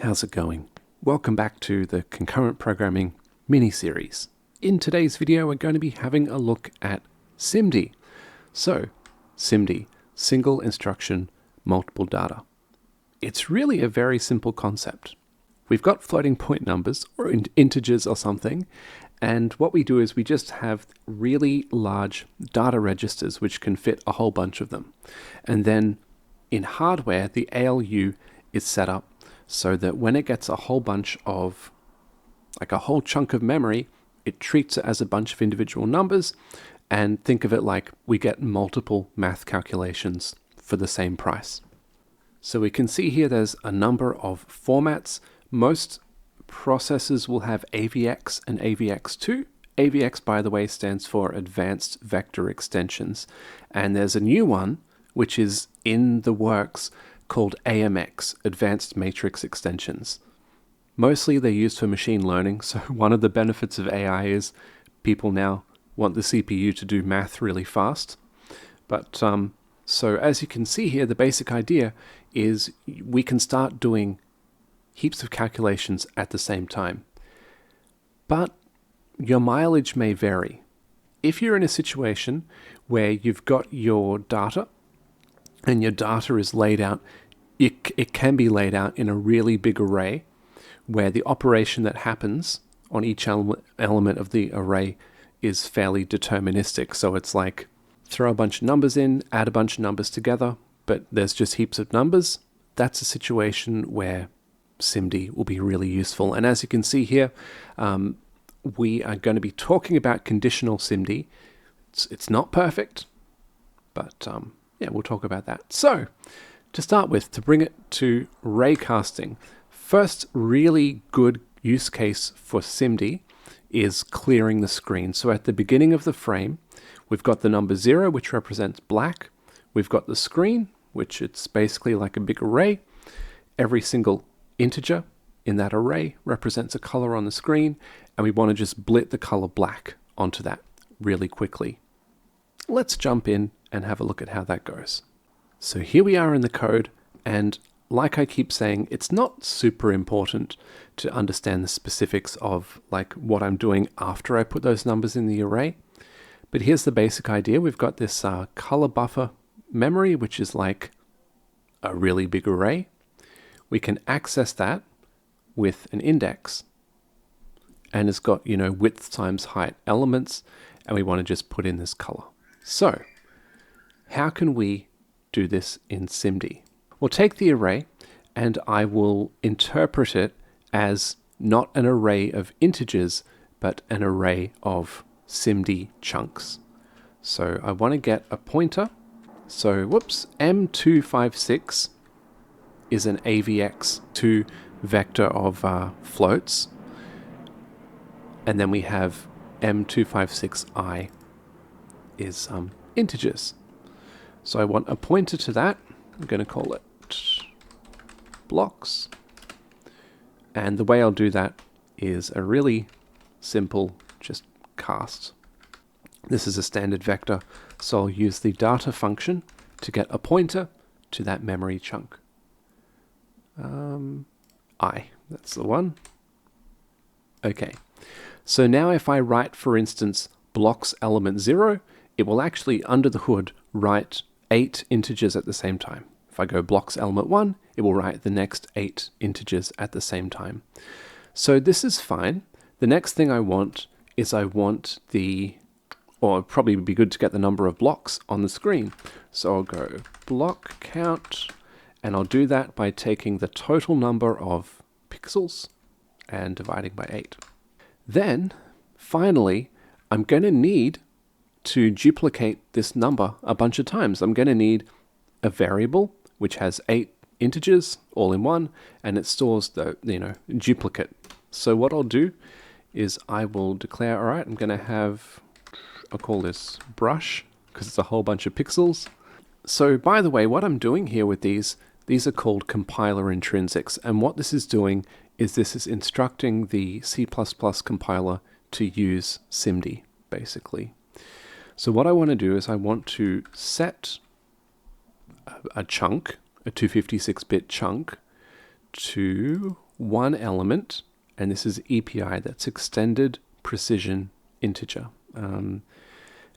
How's it going? Welcome back to the Concurrent Programming mini-series. In today's video, we're going to be having a look at SIMD. So, SIMD, Single Instruction Multiple Data. It's really a very simple concept. We've got floating point numbers, or integers or something, and what we do is we just have really large data registers which can fit a whole bunch of them. And then in hardware, the ALU is set up so that when it gets a whole bunch of, like a whole chunk of memory, it treats it as a bunch of individual numbers, and think of it like we get multiple math calculations for the same price. So we can see here there's a number of formats. Most processors will have AVX and AVX2. AVX, by the way, stands for Advanced Vector Extensions. And there's a new one, which is in the works, called AMX, Advanced Matrix Extensions. Mostly they're used for machine learning, so one of the benefits of AI is people now want the CPU to do math really fast. But so as you can see here, the basic idea is we can start doing heaps of calculations at the same time. But your mileage may vary. If you're in a situation where you've got your data and your data is laid out, it can be laid out in a really big array where the operation that happens on each element of the array is fairly deterministic. So it's like throw a bunch of numbers in, add a bunch of numbers together, but there's just heaps of numbers. That's a situation where SIMD will be really useful. And as you can see here, we are going to be talking about conditional SIMD. It's not perfect, but yeah, we'll talk about that. So to start with, to bring it to raycasting, first really good use case for SIMD is clearing the screen. So at the beginning of the frame, we've got the number 0, which represents black. We've got the screen, which it's basically like a big array. Every single integer in that array represents a color on the screen, and we want to just blit the color black onto that really quickly. Let's jump in and have a look at how that goes. So here we are in the code, and like I keep saying, it's not super important to understand the specifics of like what I'm doing after I put those numbers in the array. But here's the basic idea. We've got this color buffer memory, which is like a really big array. We can access that with an index, and it's got, you know, width times height elements, and we want to just put in this color. So how can we do this in SIMD? We'll take the array and I will interpret it as not an array of integers, but an array of SIMD chunks. So I want to get a pointer. So whoops, M256 is an AVX2 vector of floats. And then we have M256I is integers. So I want a pointer to that. I'm going to call it blocks. And the way I'll do that is a really simple just cast. This is a standard vector, so I'll use the data function to get a pointer to that memory chunk. That's the one. Okay, so now if I write, for instance, blocks element 0, it will actually, under the hood, write 8 integers at the same time. If I go blocks element 1, it will write the next 8 integers at the same time. So this is fine. The next thing I want is or it'd probably be good to get the number of blocks on the screen. So I'll go block count, and I'll do that by taking the total number of pixels and dividing by 8. Then, finally, I'm going to need to duplicate this number a bunch of times. I'm going to need a variable which has 8 integers all in one, and it stores the duplicate. So what I'll do is I will declare, all right, I'll call this brush because it's a whole bunch of pixels. So by the way, what I'm doing here with these are called compiler intrinsics, and what this is doing is this is instructing the C++ compiler to use SIMD, basically. So what I want to do is I want to set a chunk, a 256-bit chunk, to one element, and this is EPI, that's extended precision integer. And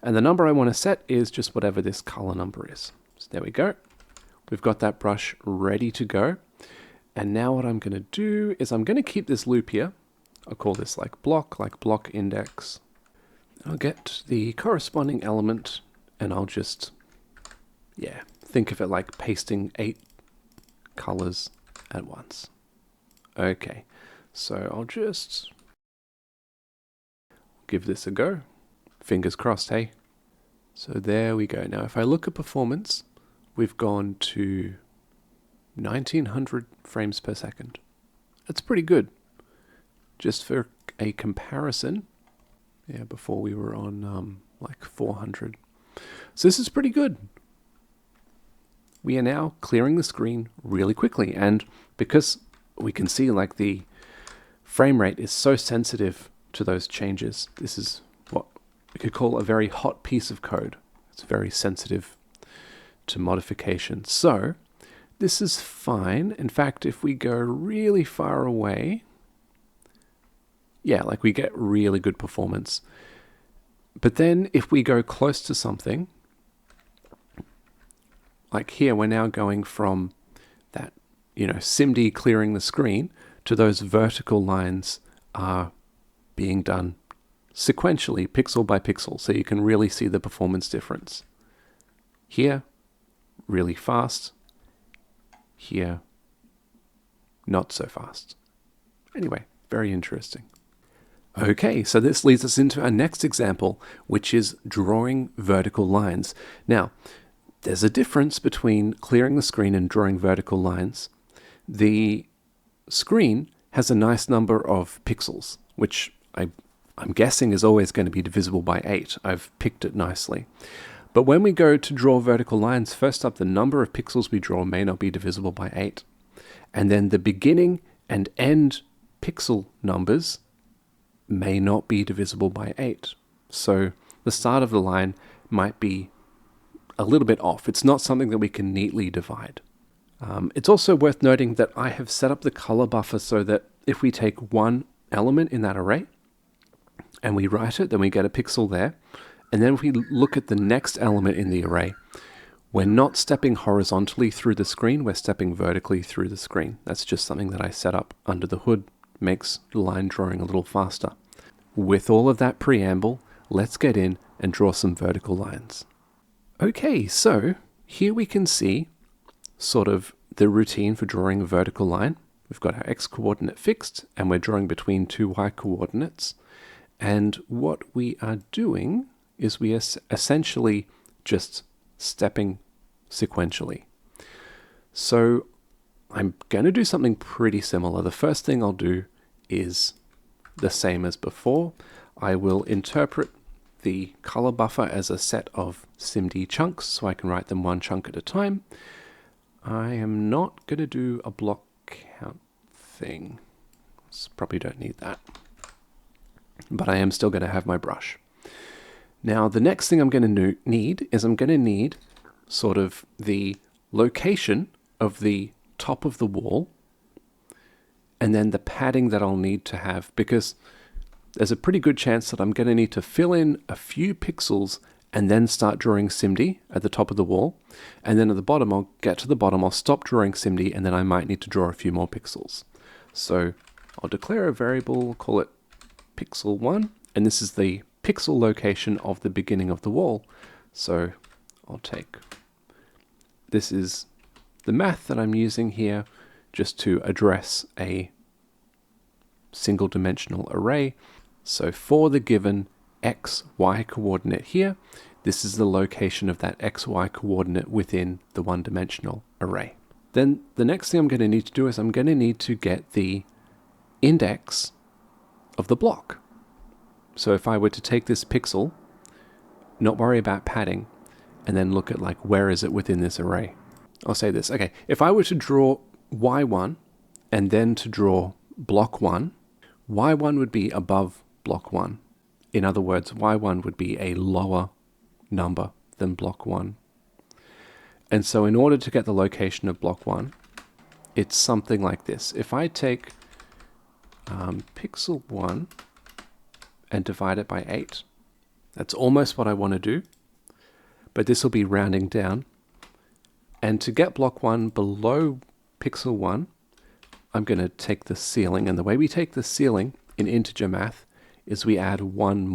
the number I want to set is just whatever this color number is. So there we go. We've got that brush ready to go. And now what I'm going to do is I'm going to keep this loop here. I'll call this like block index. I'll get the corresponding element and I'll just, yeah, think of it like pasting 8 colors at once. Okay, so I'll just give this a go. Fingers crossed, hey? So there we go. Now if I look at performance, we've gone to 1900 frames per second. That's pretty good. Just for a comparison, yeah, before we were on like 400. So this is pretty good. We are now clearing the screen really quickly, and because we can see like the frame rate is so sensitive to those changes, this is what we could call a very hot piece of code. It's very sensitive to modification. So this is fine. In fact, if we go really far away, yeah, like we get really good performance. But then if we go close to something, like here, we're now going from that, SIMD clearing the screen to those vertical lines are being done sequentially, pixel by pixel, so you can really see the performance difference. Here, really fast. Here, not so fast. Anyway, very interesting. Okay, so this leads us into our next example, which is drawing vertical lines. Now, there's a difference between clearing the screen and drawing vertical lines. The screen has a nice number of pixels, which I'm guessing is always going to be divisible by 8. I've picked it nicely. But when we go to draw vertical lines, first up, the number of pixels we draw may not be divisible by 8. And then the beginning and end pixel numbers may not be divisible by 8. So the start of the line might be a little bit off. It's not something that we can neatly divide. It's also worth noting that I have set up the color buffer so that if we take one element in that array and we write it, then we get a pixel there. And then if we look at the next element in the array, we're not stepping horizontally through the screen, we're stepping vertically through the screen. That's just something that I set up under the hood. Makes line drawing a little faster. With all of that preamble, let's get in and draw some vertical lines. Okay, so here we can see sort of the routine for drawing a vertical line. We've got our x coordinate fixed and we're drawing between two y coordinates. And what we are doing is we are essentially just stepping sequentially. So I'm going to do something pretty similar. The first thing I'll do is the same as before. I will interpret the color buffer as a set of SIMD chunks, so I can write them one chunk at a time. I am not going to do a block count thing. Probably don't need that. But I am still going to have my brush. Now, the next thing I'm going to need is I'm going to need sort of the location of the top of the wall and then the padding that I'll need to have, because there's a pretty good chance that I'm going to need to fill in a few pixels and then start drawing SIMD at the top of the wall. And then at the bottom, I'll get to the bottom, I'll stop drawing SIMD, and then I might need to draw a few more pixels. So I'll declare a variable, call it pixel1, and this is the pixel location of the beginning of the wall. So I'll take, this is the math that I'm using here just to address a single dimensional array. So for the given x, y coordinate here, this is the location of that x, y coordinate within the one-dimensional array. Then the next thing I'm going to need to do is I'm going to need to get the index of the block. So if I were to take this pixel, not worry about padding, and then look at like where is it within this array. I'll say this, okay, if I were to draw y1 and then to draw block 1, y1 would be above block 1. In other words, y1 would be a lower number than block 1. And so in order to get the location of block 1, it's something like this. If I take pixel 1 and divide it by 8. That's almost what I want to do, but this will be rounding down. And to get block 1 below pixel 1, I'm going to take the ceiling, and the way we take the ceiling in integer math is we add one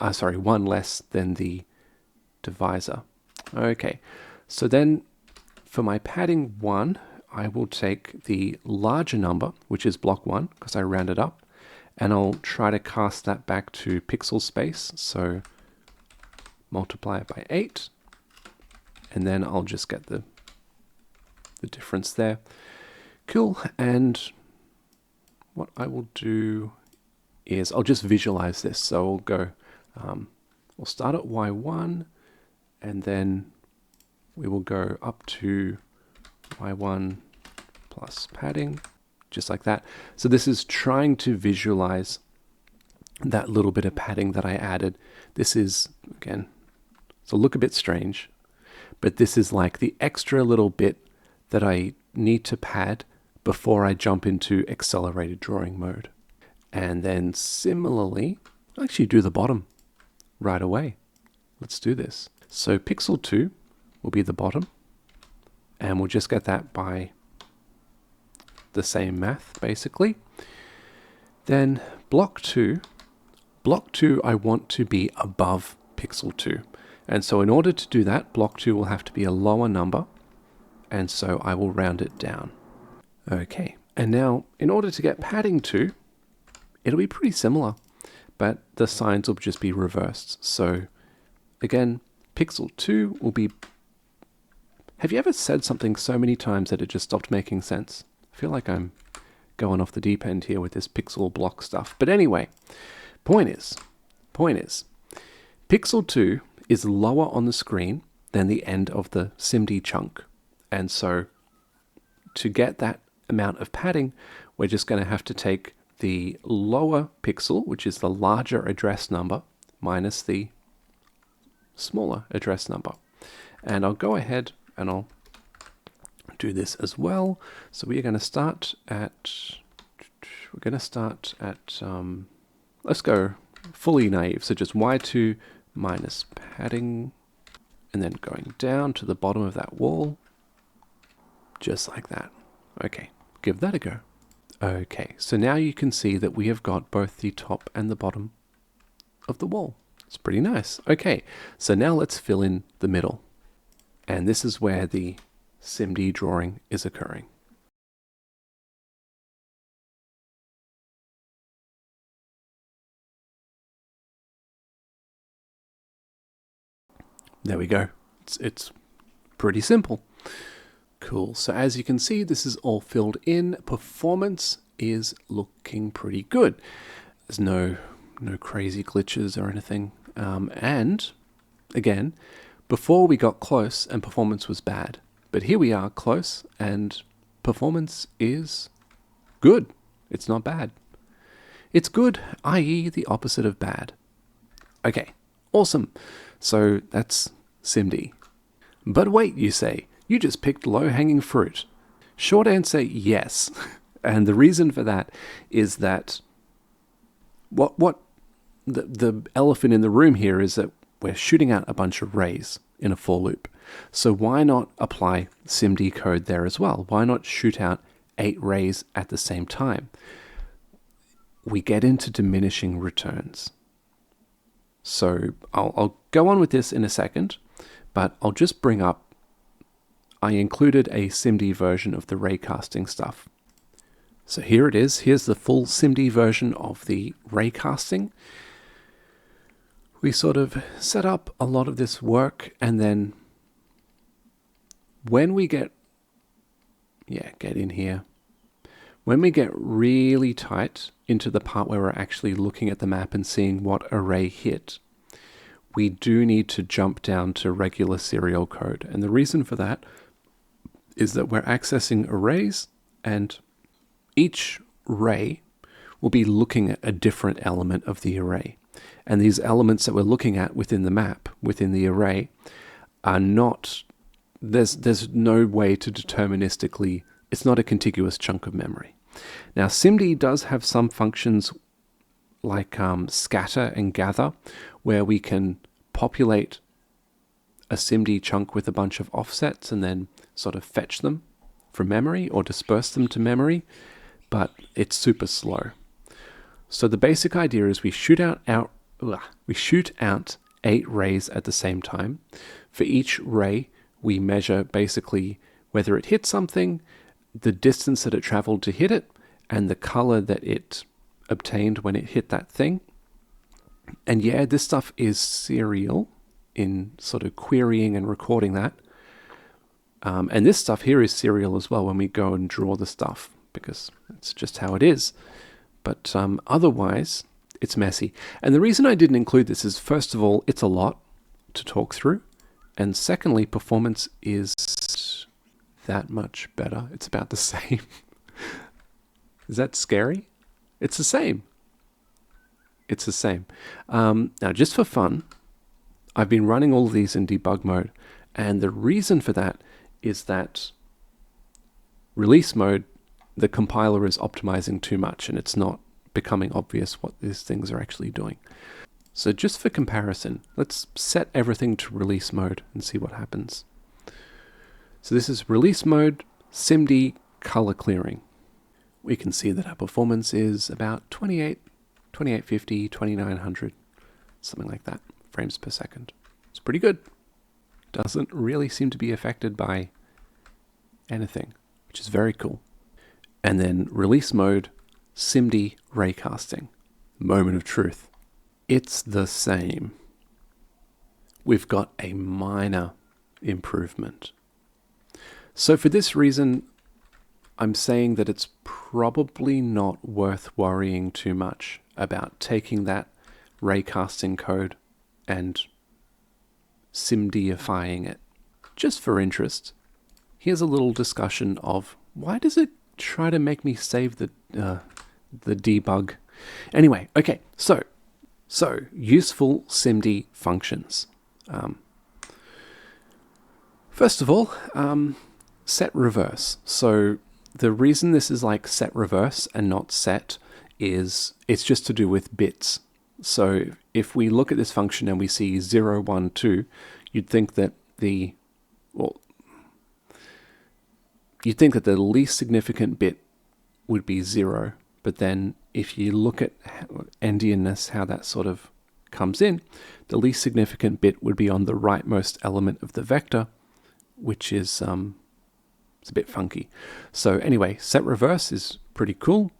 less than the divisor. Okay, so then for my padding 1, I will take the larger number, which is block 1, because I rounded up, and I'll try to cast that back to pixel space. So multiply it by 8, and then I'll just get the difference there. Cool, and what I will do is I'll just visualize this. So we'll go, we'll start at y1, and then we will go up to y1 plus padding, just like that. So this is trying to visualize that little bit of padding that I added. This is, again, so look a bit strange, but this is like the extra little bit that I need to pad before I jump into accelerated drawing mode. And then similarly, I'll actually do the bottom right away. Let's do this. So pixel 2 will be the bottom, and we'll just get that by the same math, basically. Then block 2 I want to be above pixel 2. And so in order to do that, block 2 will have to be a lower number, and so I will round it down. Okay, and now in order to get padding 2, it'll be pretty similar, but the signs will just be reversed. So again, pixel 2 will be... Have you ever said something so many times that it just stopped making sense? I feel like I'm going off the deep end here with this pixel block stuff. But anyway, point is, pixel 2 is lower on the screen than the end of the SIMD chunk. And so to get that amount of padding, we're just going to have to take the lower pixel, which is the larger address number, minus the smaller address number. And I'll go ahead and I'll do this as well. So we are going to start at, let's go fully naive. So just y2 minus padding, and then going down to the bottom of that wall, just like that. Okay, give that a go. Okay, so now you can see that we have got both the top and the bottom of the wall. It's pretty nice. Okay, so now let's fill in the middle. And this is where the SIMD drawing is occurring. There we go. It's pretty simple. Cool. So as you can see, this is all filled in. Performance is looking pretty good. There's no crazy glitches or anything. And again, before we got close and performance was bad, but here we are close and performance is good. It's not bad. It's good, i.e. the opposite of bad. Okay, awesome. So that's SIMD. But wait, you say, you just picked low-hanging fruit. Short answer, yes. And the reason for that is that the elephant in the room here is that we're shooting out a bunch of rays in a for loop. So why not apply SIMD code there as well? Why not shoot out 8 rays at the same time? We get into diminishing returns. So I'll go on with this in a second, but I'll just bring up, I included a SIMD version of the raycasting stuff. So here it is. Here's the full SIMD version of the raycasting. We sort of set up a lot of this work, and then when we get in here. When we get really tight into the part where we're actually looking at the map and seeing what array hit, we do need to jump down to regular serial code. And the reason for that is that we're accessing arrays, and each ray will be looking at a different element of the array. And these elements that we're looking at within the map, within the array, are not, there's no way to deterministically, it's not a contiguous chunk of memory. Now, SIMD does have some functions like scatter and gather, where we can populate a SIMD chunk with a bunch of offsets and then sort of fetch them from memory or disperse them to memory, but it's super slow. So the basic idea is we shoot out 8 rays at the same time. For each ray, we measure basically whether it hit something, the distance that it traveled to hit it, and the color that it obtained when it hit that thing. And yeah, this stuff is serial in sort of querying and recording that. And this stuff here is serial as well when we go and draw the stuff, because it's just how it is. But otherwise, it's messy. And the reason I didn't include this is, first of all, it's a lot to talk through. And secondly, performance is that much better. It's about the same. Is that scary? It's the same. It's the same. Now, just for fun, I've been running all of these in debug mode. And the reason for that is that release mode, the compiler is optimizing too much and it's not becoming obvious what these things are actually doing. So just for comparison, let's set everything to release mode and see what happens. So this is release mode, SIMD color clearing. We can see that our performance is about 2850, 2900, something like that, frames per second. It's pretty good. Doesn't really seem to be affected by anything, which is very cool. And then release mode, SIMD raycasting, moment of truth. It's the same. We've got a minor improvement. So for this reason, I'm saying that it's probably not worth worrying too much about taking that raycasting code and SIMDifying it. Just for interest, here's a little discussion of why does it try to make me save the debug. Anyway, okay, so useful SIMD functions. First of all, set reverse. So the reason this is like set reverse and not set is it's just to do with bits. So if we look at this function and we see 0, 1, 2, you'd think that the least significant bit would be 0. But then if you look at endianness, how that sort of comes in, the least significant bit would be on the rightmost element of the vector, which is it's a bit funky. So anyway, set reverse is pretty cool.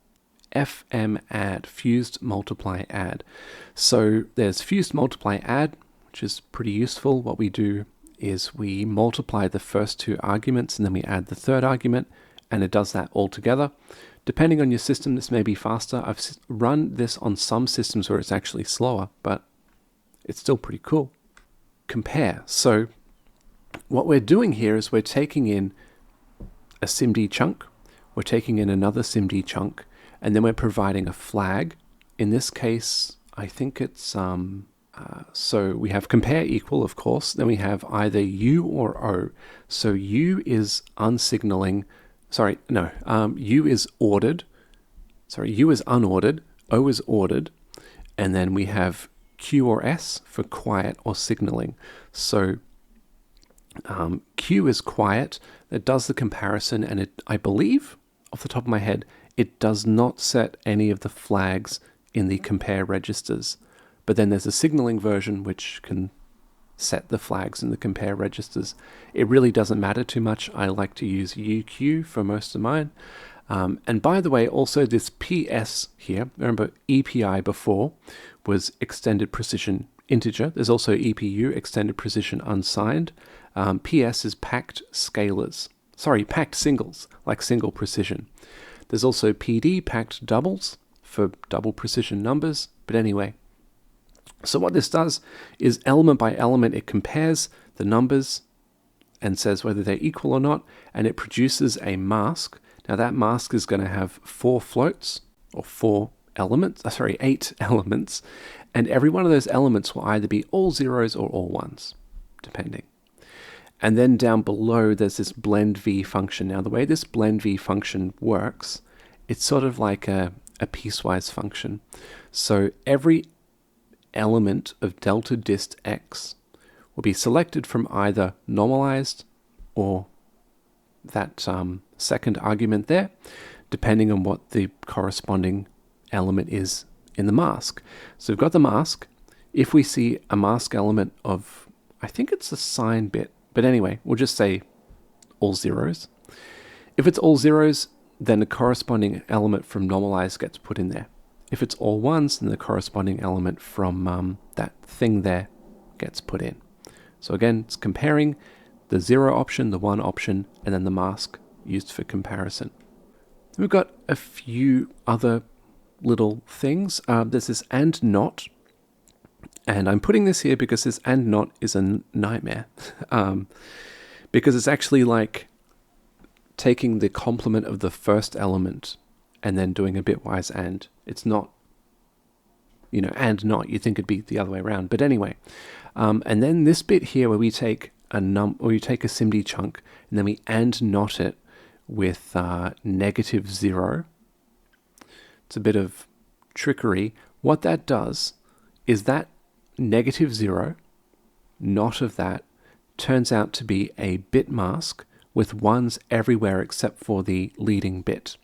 FM add, fused multiply add. So there's fused multiply add, which is pretty useful. What we do is we multiply the first 2 arguments and then we add the 3rd argument, and it does that all together. Depending on your system, this may be faster. I've run this on some systems where it's actually slower, but it's still pretty cool. Compare. So what we're doing here is we're taking in a SIMD chunk, we're taking in another SIMD chunk, and then we're providing a flag. In this case, I think it's, so we have compare equal, of course, then we have either U or O. So U is unsignaling, U is ordered, U is unordered, O is ordered, and then we have Q or S for quiet or signaling. So Q is quiet, that does the comparison, and it, I believe, off the top of my head, it does not set any of the flags in the compare registers. But then there's a signaling version which can set the flags in the compare registers. It really doesn't matter too much. I like to use UQ for most of mine. And by the way, also this PS here, remember EPI before was extended precision integer. There's also EPU, extended precision unsigned. PS is packed scalars. Packed singles, like single precision. There's also PD, packed doubles, for double precision numbers. But anyway, so what this does is element by element, it compares the numbers and says whether they're equal or not, and it produces a mask. Now that mask is going to have 4 floats, or 8 elements, and every one of those elements will either be all zeros or all ones, depending. And then down below, there's this blend v function. Now, the way this blend v function works it's sort of like a piecewise function. So every element of delta dist x will be selected from either normalized or that second argument there, depending on what the corresponding element is in the mask. So we've got the mask. If we see a mask element of, I think it's a sign bit, but anyway, we'll just say all zeros. If it's all zeros, then the corresponding element from normalized gets put in there. If it's all ones, then the corresponding element from that thing there gets put in. So again, it's comparing the 0 option, the 1 option, and then the mask used for comparison. We've got a few other little things. There's this and not, and I'm putting this here because this and not is a nightmare, because it's actually like taking the complement of the first element and then doing a bitwise and. It's not, and not. You think it'd be the other way around, but anyway. And then this bit here where we take a SIMD chunk and then we and not it with -0. It's a bit of trickery. What that does is that -0, not of that, turns out to be a bit mask with ones everywhere except for the leading bit.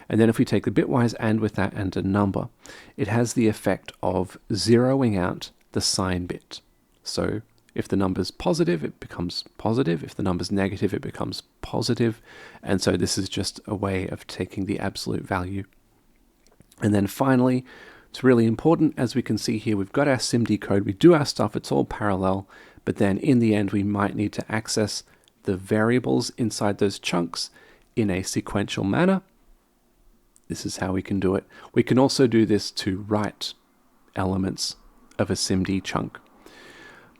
And then if we take the bitwise and with that and a number, it has the effect of zeroing out the sign bit. So if the number's positive, it becomes positive. If the number's negative, it becomes positive. And so this is just a way of taking the absolute value. And then finally, it's really important, as we can see here, we've got our SIMD code, we do our stuff, it's all parallel, but then in the end, we might need to access the variables inside those chunks in a sequential manner. This is how we can do it. We can also do this to write elements of a SIMD chunk.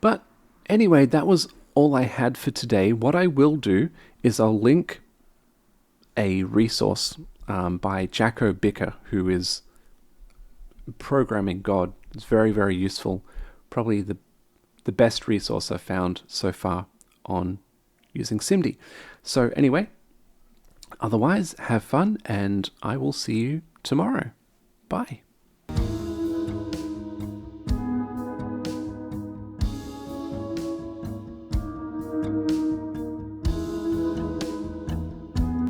But anyway, that was all I had for today. What I will do is I'll link a resource by Jacko Bicker, who is programming god. It's very, very useful. Probably the best resource I've found so far on using SIMD. So anyway, otherwise, have fun, and I will see you tomorrow. Bye.